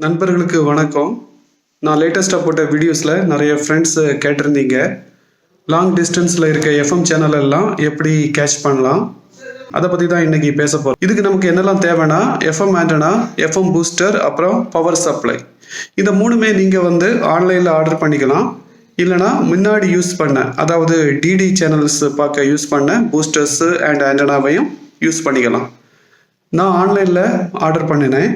நண்பர்களுக்கு வணக்கம். நான் லேட்டஸ்ட்டாக போட்ட வீடியோஸில் நிறைய ஃப்ரெண்ட்ஸ் கேட்டிருந்தீங்க, லாங் டிஸ்டன்ஸில் இருக்க எஃப்எம் சேனல் எல்லாம் எப்படி கேட்ச் பண்ணலாம், அதை பற்றி தான் இன்றைக்கி பேச போகிறோம். இதுக்கு நமக்கு என்னெல்லாம் தேவைன்னா எஃப்எம் ஆண்டனா, எஃப்எம் பூஸ்டர், அப்புறம் பவர் சப்ளை. இந்த மூணுமே நீங்கள் ஆன்லைனில் ஆர்டர் பண்ணிக்கலாம். இல்லைனா முன்னாடி யூஸ் பண்ண, அதாவது டிடி சேனல்ஸ் பார்க்க யூஸ் பண்ண பூஸ்டர்ஸு அண்ட் ஆண்டனாவையும் யூஸ் பண்ணிக்கலாம். நான் ஆன்லைனில் ஆர்டர் பண்ணினேன்.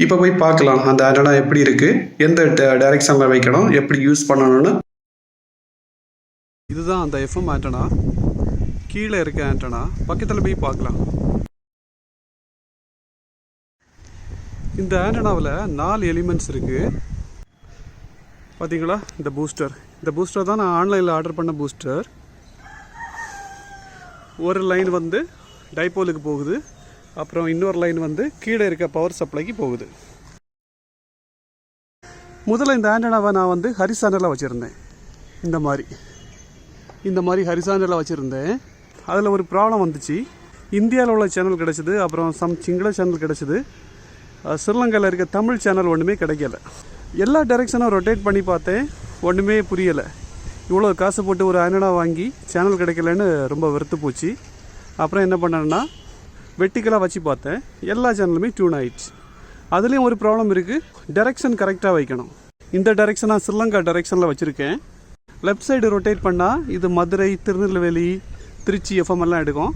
இப்போ போய் பார்க்கலாம் அந்த ஆண்டனா எப்படி இருக்குது, எந்த டைரெக்ஷனில் வைக்கணும், எப்படி யூஸ் பண்ணணும்னு. இதுதான் அந்த எஃப்எம் ஆண்டனா, கீழே இருக்க ஆண்டனா. பக்கத்தில் போய் பார்க்கலாம். இந்த ஆண்டனாவில் 4 எலிமெண்ட்ஸ் இருக்குது. பார்த்தீங்களா, இந்த பூஸ்டர் தான் நான் ஆன்லைனில் ஆர்டர் பண்ண பூஸ்டர். ஒரு லைன் டைபோலுக்கு போகுது, அப்புறம் இன்னொரு லைன் கீழே இருக்க பவர் சப்ளைக்கு போகுது. முதல்ல இந்த ஆண்டனாவை நான் ஹரிசாண்டலாக வச்சுருந்தேன். இந்த மாதிரி ஹரிசாண்டலாக வச்சுருந்தேன். அதில் ஒரு ப்ராப்ளம் வந்துச்சு. இந்தியாவில் உள்ள சேனல் கிடச்சிது, அப்புறம் சிங்கள சேனல் கிடச்சிது. ஸ்ரீலங்காவில் இருக்க தமிழ் சேனல் ஒன்றுமே கிடைக்கல. எல்லா டைரெக்ஷனும் ரொட்டேட் பண்ணி பார்த்தேன், ஒன்றுமே புரியலை. இவ்வளோ காசு போட்டு ஒரு ஆண்டனா வாங்கி சேனல் கிடைக்கலன்னு ரொம்ப வெறுத்து போச்சு. அப்புறம் என்ன பண்ணேன்னா வெர்டிக்கலாக வச்சு பார்த்தேன், எல்லா சேனலுமே டியூன் ஆகிடுச்சு. அதுலேயும் ஒரு ப்ராப்ளம் இருக்குது, டைரெக்ஷன் கரெக்டாக வைக்கணும். இந்த டைரெக்ஷன் நான் ஸ்ரீலங்கா டைரெக்ஷனில் வச்சுருக்கேன். லெஃப்ட் சைடு ரொட்டேட் பண்ணால் இது மதுரை, திருநெல்வேலி, திருச்சி எஃப்எம் எல்லாம் எடுக்கும்.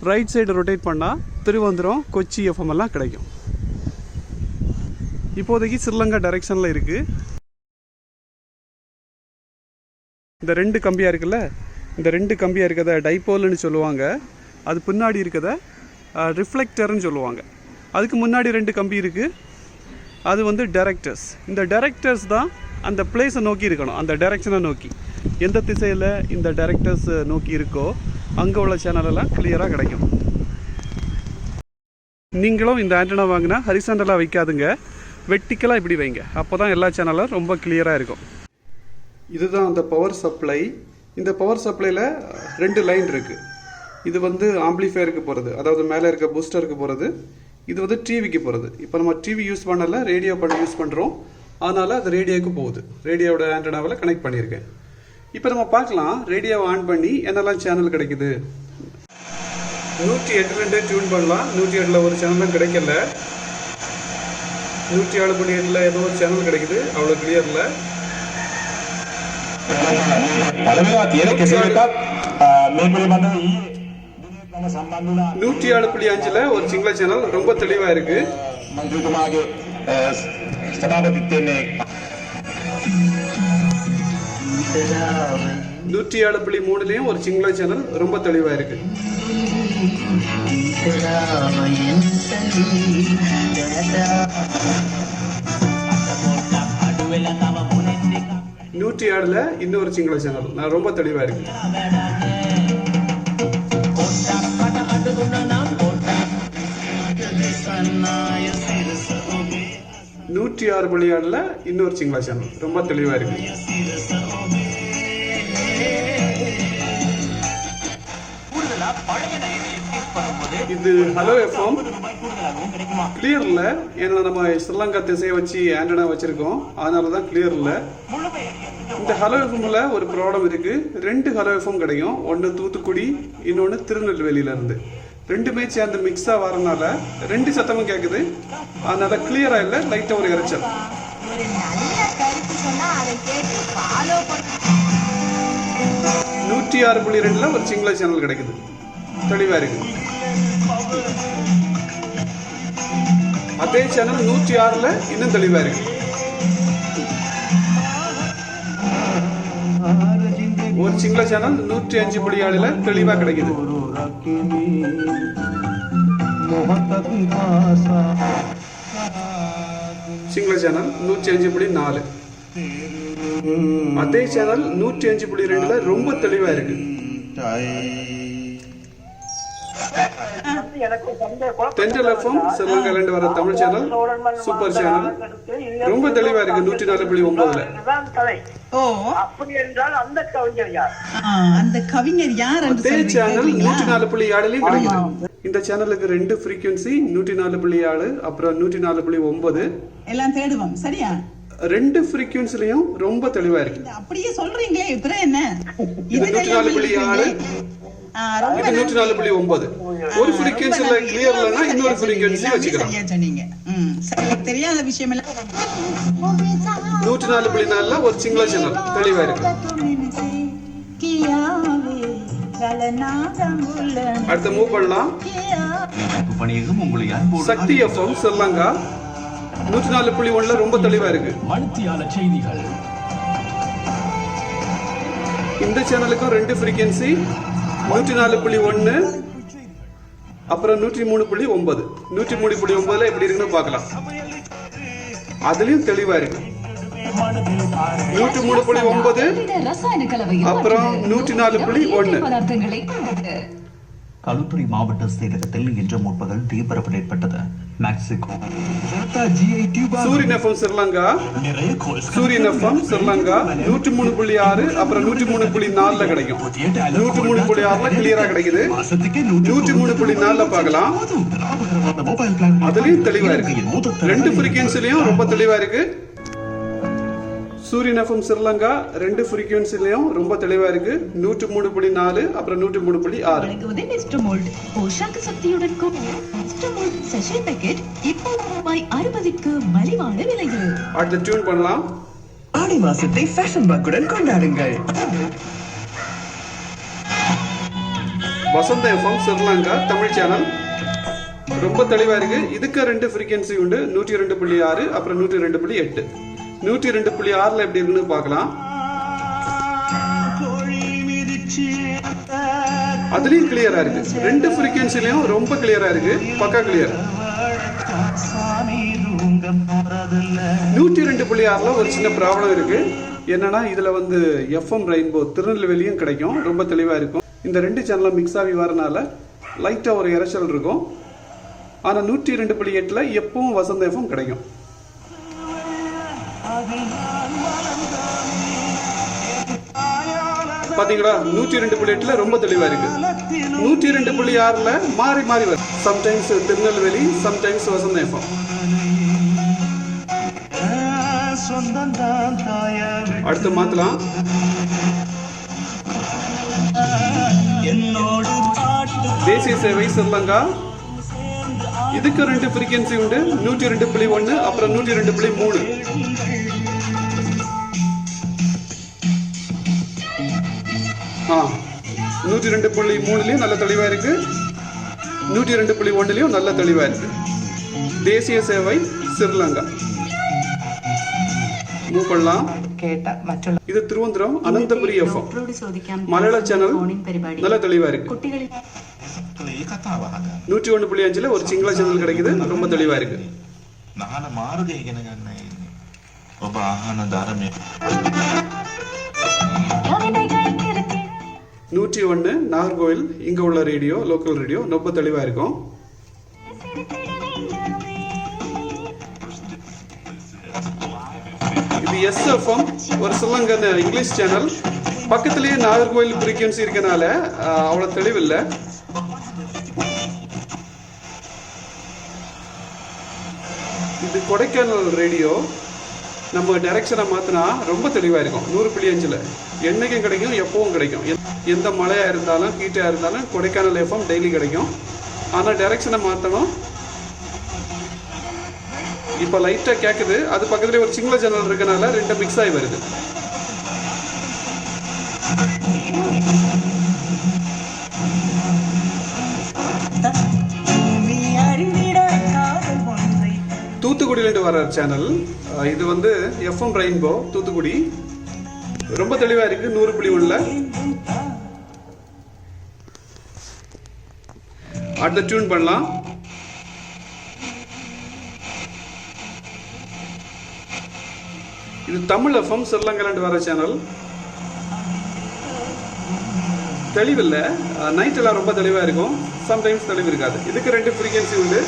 ரைட் சைடு ரொட்டேட் பண்ணால் திருவனந்தபுரம், கொச்சி எஃப்எம் எல்லாம் கிடைக்கும். இப்போதைக்கு ஸ்ரீலங்கா டைரெக்ஷனில் இருக்குது. இந்த 2 கம்பியாக இருக்குல்ல, இந்த 2 கம்பியாக இருக்கிறத டைபோல்னு சொல்லுவாங்க. அது பின்னாடி இருக்கிறத ரிஃப்ளெக்டர்னு சொல்லுவாங்க. அதுக்கு முன்னாடி 2 கம்பி இருக்குது, அது டைரக்டர்ஸ். இந்த டைரக்டர்ஸ் தான் அந்த பிளேஸை நோக்கி இருக்கணும், அந்த டைரெக்ஷனை நோக்கி. எந்த திசையில் இந்த டைரக்டர்ஸ் நோக்கி இருக்கோ அங்கே உள்ள சேனலெல்லாம் கிளியராக கிடைக்கும். நீங்களும் இந்த ஆண்டனா வாங்கினா ஹரிசாண்டலாக வைக்காதுங்க, வெர்டிக்கலாக இப்படி வைங்க. அப்போ தான் எல்லா சேனலும் ரொம்ப கிளியராக இருக்கும். இதுதான் அந்த பவர் சப்ளை. இந்த பவர் சப்ளையில் 2 லைன் இருக்குது. இது ஆம்பிளிஃபையருக்கு போகிறது, அதாவது மேலே இருக்க பூஸ்டருக்கு போகிறது. இது டிவிக்கு போகிறது. இப்போ நம்ம டிவி யூஸ் பண்ணல, ரேடியோ யூஸ் பண்ணுறோம். அதனால் அது ரேடியோவுக்கு போகுது. ரேடியோவோட ஆண்டனாவில் கனெக்ட் பண்ணியிருக்கேன். இப்போ நம்ம பார்க்கலாம், ரேடியோவை ஆன் பண்ணி என்னெல்லாம் சேனல் கிடைக்குது. 108 டியூன் பண்ணலாம். 108 ஒரு சேனலும் கிடைக்கல. 107.8 ஏதோ ஒரு சேனல் கிடைக்குது, அவ்வளோ கிளியரில். 107.5 ஒரு சிங்கள சேனல் ரொம்ப தெளிவா இருக்கு. 107.3 ஒரு சிங்கள சேனல் ரொம்ப தெளிவா இருக்கு. 107 இன்னொரு சிங்கள சேனல் ரொம்ப தெளிவா இருக்கு. 106.6 இன்னொரு சிங்கள சேனல் ரொம்ப தெளிவா இருக்கு. இது ஹலோ எஃப்எம் கிளியர் இல்லை. ஏன்னா நம்ம ஸ்ரீலங்கா திசையை வச்சு ஆண்டனா வச்சிருக்கோம், அதனால தான் கிளியர் இல்லை. இந்த ஹலோ எஃப்எம்ல ஒரு ப்ராப்ளம் இருக்கு. 2 ஹலோ எஃப்எம் கிடைக்கும், ஒன்று தூத்துக்குடி, இன்னொன்று திருநெல்வேலியில இருந்து. 2மே சேர்ந்து மிக்ஸா வரனால 2 சத்தமும் கேட்குது. அதனால கிளியரா இல்லை, லைட்டா ஒரு இறைச்சல். 106.2 ஒரு சிங்கள சேனல் கிடைக்குது, தெளிவா இருக்கு. அதே சேனல் 106 இன்னும் தெளிவா இருக்கு. ஒரு சிங்கள சேனல் 105.7 தெளிவா கிடைக்குது. சிங்கள சேனல் 105.4. அதே சேனல் 105.2 ரொம்ப தெளிவா இருக்கு. தென்றல் எஃப்எம் ஸ்ரீலங்காலேருந்து வர தமிழ் சேனல், சூப்பர் சேனல், ரொம்ப தெளிவா இருக்கு. 104.9. அதே சேனல் 104.7 கிடைக்குது. இந்த சேனலுக்கு 2 ஃப்ரீக்வன்சி, 104.7 அப்புறம் 104.9. எல்லாம் தேடுவோம். சரியா? ரெண்டு ஃப்ரீக்வன்சிலையும் ரொம்ப தெளிவா இருக்கு. அப்படியே சொல்றீங்களே இப்ரா என்ன? இது 104.6 இது 104.9. ஒரு ஃப்ரீக்வன்சில கிளியர் இல்லனா இன்னொரு ஃப்ரீக்வன்சி வச்சுக்கலாம். சரியா சொன்னீங்க. சரி தெரியாத விஷயம் இல்ல. 104.4ல ஒரு சிங்கிள் சேனல் தெளிவா இருக்கு. அடுத்து மூவ் பண்ணலாம். சக்தி எஃப்எம் ஸ்ரீலங்கா 104.1ல ரொம்ப தெளிவா இருக்கு. மணித்தியால செய்திகள். இந்த சேனலுக்கும் ரெண்டு ஃப்ரீக்வன்சி 104.1 அப்புறம் 103.9. 103.9ல எப்படி இருக்குன்னு பார்க்கலாம். அதுலயும் தெளிவா இருக்கு. 103.9 அப்புறம் 104.1. களுத்துறை மாவட்ட செயலகத்தில் இன்று முற்பகல் தீப்பரவல் ஏற்பட்டது. மெக்சிகோ சூரியன் எஃப்எம் ஸ்ரீலங்கா 103.6 அப்புறம் 103.4ல கிடைக்கும். 103.6ல கிளியரா கிடைக்குது. 103.4ல பார்க்கலாம். அதுலயும் தெளிவா இருக்கு. ரெண்டு ஃப்ரீக்வன்சிலையும் ரொம்ப தெளிவா இருக்கு. சூரியன் எஃப்எம் ஸ்ரீலங்கா ரெண்டு ஃப்ரீக்வன்சிலையும் ரொம்ப தெளிவா இருக்கு. 103.4 அப்புறம் 103.6. போஷாக்கு சக்தியுடன் சஷே பேக்கெட் இப்போ ரூபாய் 60க்கு மலிவான விலையில். அடுத்து டியூன் பண்ணலாம். ஆடி மாசத்தை ஃபேஷன் பேக்குடன் கொண்டாடுங்கள். வசந்த எஃப்எம் ஸ்ரீலங்கா தமிழ் சேனல் ரொம்ப தெளிவா இருக்கு. இதுக்கு ரெண்டு ஃப்ரீக்வன்சி உண்டு. 102.6 அப்புறம் 102.8. 102.6ல எப்படி இருக்குன்னு பார்க்கலாம். அதுலயும் கிளியரா இருக்கு. ரெண்டு ஃப்ரீக்வன்சிலையும் ரொம்ப கிளியரா இருக்கு. பக்கா கிளியர். 102.6ல ஒரு சின்ன ப்ராப்ளம் இருக்கு. என்னன்னா இதுல வந்து எஃப்எம் ரெயின்போ திருநெல்வேலியும் கிடைக்கும். ரொம்ப தெளிவா இருக்கும். இந்த ரெண்டு சேனலும் மிக்ஸ் ஆகி வரனால லைட்டா ஒரு இரைச்சல் இருக்கும். ஆனா 102.8ல எப்பவும் வசந்த எஃப்எம் கிடைக்கும். பாத்தீங்களா 102.8ல ரொம்ப தெளிவா இருக்கு. 102.6ல மாறி மாறி வரும். சம்டைம்ஸ் திருநெல்வேலி, சம்டைம்ஸ் வசந்த எஃப்எம். அடுத்து மாத்தலாம். தேசிய சேவை ஸ்ரீலங்கா இதுக்கு ரெண்டு ஃப்ரீக்வன்சி உண்டு. 102.1 அப்புறம் 102.3. 102.3லயும் நல்ல தெளிவா இருக்கு. 102.1லயும் நல்ல தெளிவா இருக்கு. தேசிய சேவை ஸ்ரீலங்கா மூவ் பண்ணலாம். இது திருவனந்தபுரம் அனந்தபுரி எஃப்எம் மலையாள சேனல் நல்ல தெளிவா இருக்கு. 101.5ல ஒரு சிங்கள சேனல் கிடைக்குது. ரொம்ப தெளிவா இருக்கு. 101 நாகர்கோவில் இங்க உள்ள ரேடியோ, லோக்கல் ரேடியோ ரொம்ப தெளிவா இருக்கும். இது எஸ்எஃப்எம் ஒரு ஸ்ரீலங்கன் இங்கிலீஷ் சேனல். பக்கத்திலேயே நாகர்கோவில் ஃப்ரீக்வன்சி இருக்கனால அவ்வளவு தெளிவில்லை. இது கொடைக்கானல் ரேடியோ. நம்ம டைரக்ஷனை மாத்தினா ரொம்ப தெளிவா இருக்கும். 100.5ல என்னைக்கும் கிடைக்கும், எப்பவும் கிடைக்கும். எந்த மழையா இருந்தாலும் ஹீட்டா இருந்தாலும் கொடைக்கானல் எஃப்எம் டெய்லி கிடைக்கும். ஆனா டைரக்ஷனை மாத்தணும். இப்ப லைட்டா கேக்குது. அது பக்கத்துல ஒரு சிங்கிள் சேனல் இருக்கனால ரெண்டு மிக்ஸ் ஆகி வருது. தூத்துக்குடியிலிருந்து வர சேனல் இது வந்து எஃப்எம் ரெயின்போ தூத்துக்குடி. ரொம்ப தெளிவா இருக்கு. 100.1ல அடுத்த டியூன் பண்ணலாம். இது தமிழ் எஃப்எம் ஸ்ரீலங்காலேருந்து வர சேனல். தெளிவில்லை. நைட் எல்லாம் ரொம்ப தெளிவா இருக்கும். சம்டைம்ஸ் தெளிவு இருக்காது. இதுக்கு ரெண்டு ஃப்ரீக்வன்சி உண்டு.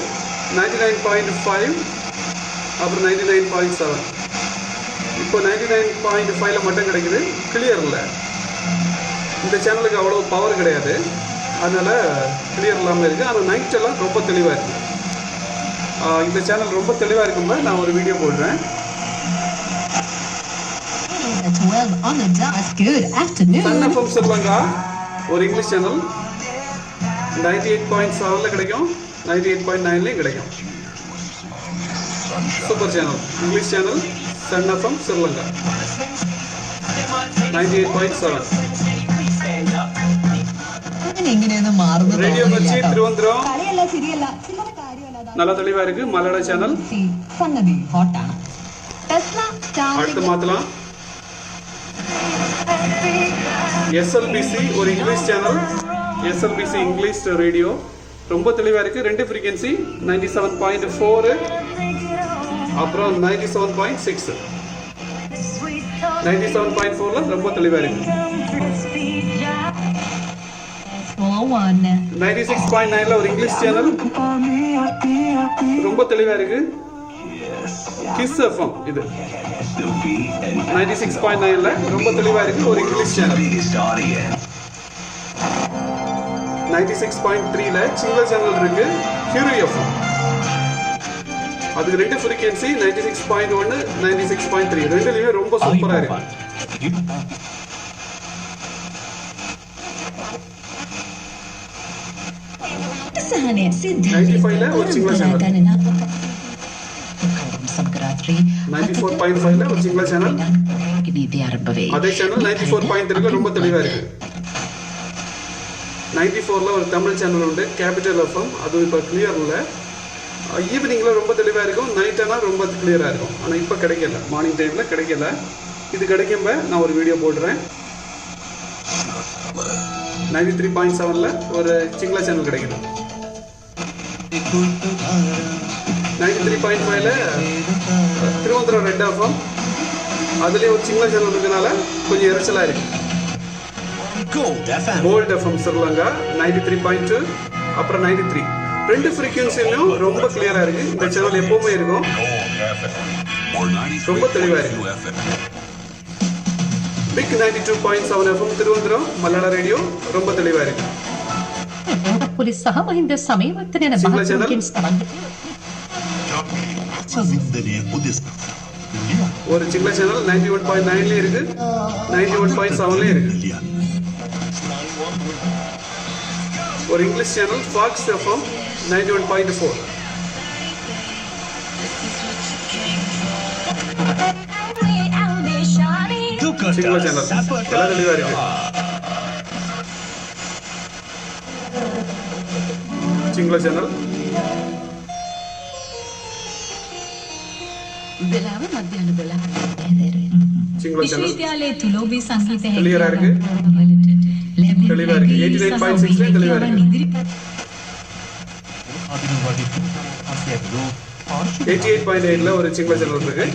99.5 அப்புறம் 99.7. இப்போ 99.5ல மட்டும் கிடைக்குது. கிளியர் இல்லை. இந்த சேனலுக்கு அவ்வளோ பவர் கிடையாது. அதனால கிளியர் இல்லாமல் இருக்கு. ஆனால் நைட் எல்லாம் ரொம்ப தெளிவாக இருக்கு. இந்த சேனல் ரொம்ப தெளிவாக இருக்கும்போது நான் ஒரு வீடியோ போடுறேன். At 12 on the dot. Good afternoon. Sun FM Sri Lanka ஒரு இங்கிலீஷ் சேனல் 98.7ல கிடைக்கும், 98.9லையும் கிடைக்கும். Super channel, English channel Sun FM Sri Lanka 98.7. എങ്ങനെയൊന്നും മാറുന്നു ரேடியோ மிர்ச்சி திருவந்திரம் நல்லா தெளிவாக இருக்கு. மலையாள சேனல் സംഗതി ഹോട്ടാണ്. ടെസ്ല அடுத்து மாற்றலாம். எஸ்எல்பிசி ஒரு English channel, SLPC English radio ரொம்ப தெளிவாக இருக்குது. 2 ஃப்ரீக்வன்சி 97.4 அப்புறம் 97.6. 97.4ல ரொம்ப தெளிவாக இருக்குது. 96.9ல ஒரு இங்கிலீஷ் சேனல் ரொம்ப தெளிவாக இருக்கு. கிஸ் எஃப்எம் இது 96.9ல ரொம்ப தெளிவாக இருக்கு ஒரு இங்கிலீஷ் சேனல். 96.3ல சிங்கிள் சேனல் இருக்கு ஹீரோ எஃப்எம். அதுக்கு 2 ஃப்ரீக்வன்சி 96.1 96.3 ரெண்டுலயுமே ரொம்ப சூப்பரா இருக்கு. Sahane Siddhi 95ல ஒரு சிங்கிள் சேனல், 94.5ல ஒரு சிங்கிள் சேனல். அதே சேனல் 94.3ல ரொம்ப தெளிவா இருக்கு. 94ல ஒரு தமிழ் சேனல் உண்டு கேபிட்டல் எஃப்எம். அது இப்போ கிளியர் இல்லை. ஈவினிங்ல ரொம்ப தெளிவா இருக்கும், நைட்டானா ரொம்ப கிளியரா இருக்கும். ஆனால் இப்போ கிடைக்கல, மார்னிங் டைம்ல கிடைக்கல. இது கிடைக்கும்ப நான் ஒரு வீடியோ போடுறேன். 93.7ல ஒரு சிங்கிள் சேனல் கிடைக்குது. 93.5ல திருவந்திரம் ரெட் எஃப்எம். அதுலேயே ஒரு சிங்கிள் சேனல் இருக்கிறதுனால கொஞ்சம் இறைச்சலாக இருக்கு. கோல்ட் எஃப்எம் ஸ்ரீலங்கா 93.2 அப்புறம் 93 2 ஃப்ரீக்வன்சிலையும் ரொம்ப கிளியராக இருக்கு. இந்த சேனல் எப்பவுமே இருக்கும், ரொம்ப தெளிவாக இருக்கு. பிக் 92.7 எஃப்எம் திருவந்திரம் மலையாள ரேடியோ ரொம்ப தெளிவாக இருக்கு. ഒരു സഹമഹിന്ദ സമയവർത്തന ஒரு சிங்கிள் சேனல் 91.9ல இருக்கு, 91.7ல இருக்கு. ஒரு English channel Fox FM 91.4. Single channel எல்லாம் தெளிவா இருக்கு. சிங்கிள் சேனல் சிங்கிள் சேனல் கிளியரா இருக்கு, தெளிவா இருக்கு. 89.6ல தெளிவா இருக்கு. 88.8ல ஒரு சிங்கிள் சேனல் இருக்கு.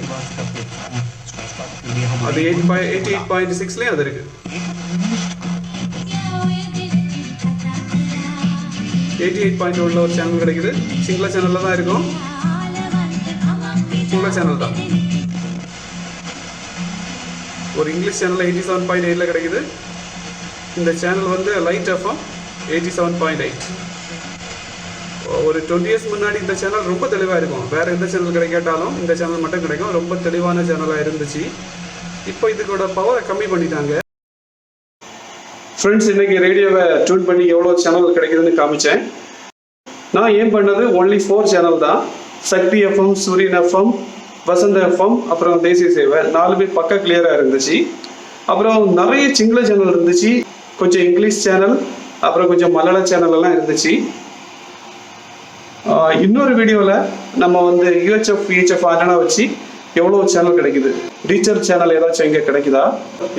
அது 88.6லயும் அது இருக்கு. 88.1ல ஒரு சேனல் கிடைக்குது. சிங்கிள் சேனல்ல தான் இருக்கும், சிங்கிள் சேனல் தான். ஒரு இங்கிலீஷ் சேனல் 87.8ல கிடைக்குது. இந்த சேனல் வந்து லைட் எஃப்எம் 87.8. ஒரு 20 இயர்ஸ் முன்னாடி இந்த சேனல் ரொம்ப தெளிவாக இருக்கும். வேற எந்த சேனல் கிடைக்காட்டாலும் இந்த சேனல் மட்டும் கிடைக்கும். ரொம்ப தெளிவான சேனலாக இருந்துச்சு. இப்போ இதுக்கோட பவரை கம்மி பண்ணிட்டாங்க. ஃப்ரெண்ட்ஸ், இன்னைக்கு ரேடியோவை டியூன் பண்ணி எவ்வளோ சேனல் கிடைக்குதுன்னு காமிச்சேன். நான் ஏன் பண்ணது ஒன்லி 4 சேனல் தான். சக்தி எஃப்எம், சூரியன் எஃப்எம், வசந்த எஃப்எம், அப்புறம் தேசிய சேவை 4மே பக்கா கிளியராக இருந்துச்சு. அப்புறம் நிறைய சிங்கள சேனல் இருந்துச்சு, கொஞ்சம் இங்கிலீஷ் சேனல், அப்புறம் கொஞ்சம் மலையாள சேனல் எல்லாம் இருந்துச்சு. இன்னொரு வீடியோவில் நம்ம வந்து UHF, VHF ஆண்டனா வச்சு எவ்வளோ சேனல் கிடைக்குது, டிஜிட்டல் சேனல் ஏதாச்சும் எங்கே கிடைக்குதா,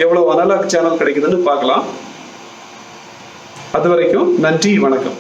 எவ்வளோ அனலாக் சேனல் கிடைக்குதுன்னு பார்க்கலாம். அது வரைக்கும் நன்றி, வணக்கம்.